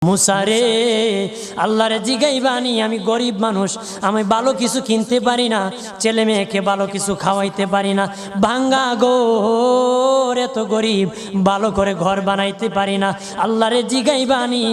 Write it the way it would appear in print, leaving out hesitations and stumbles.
মুসারে আল্লাহরে জিগাইবানি, আমি গরিব মানুষ, আমি ভালো কিছু কিনতে পারি না, ছেলে মেয়েকে ভালো কিছু খাওয়াইতে পারি না, ভাঙ্গা ঘর, এত গরিব, ভালো করে ঘর বানাইতে পারি না। আল্লাহরে জিগাইবানি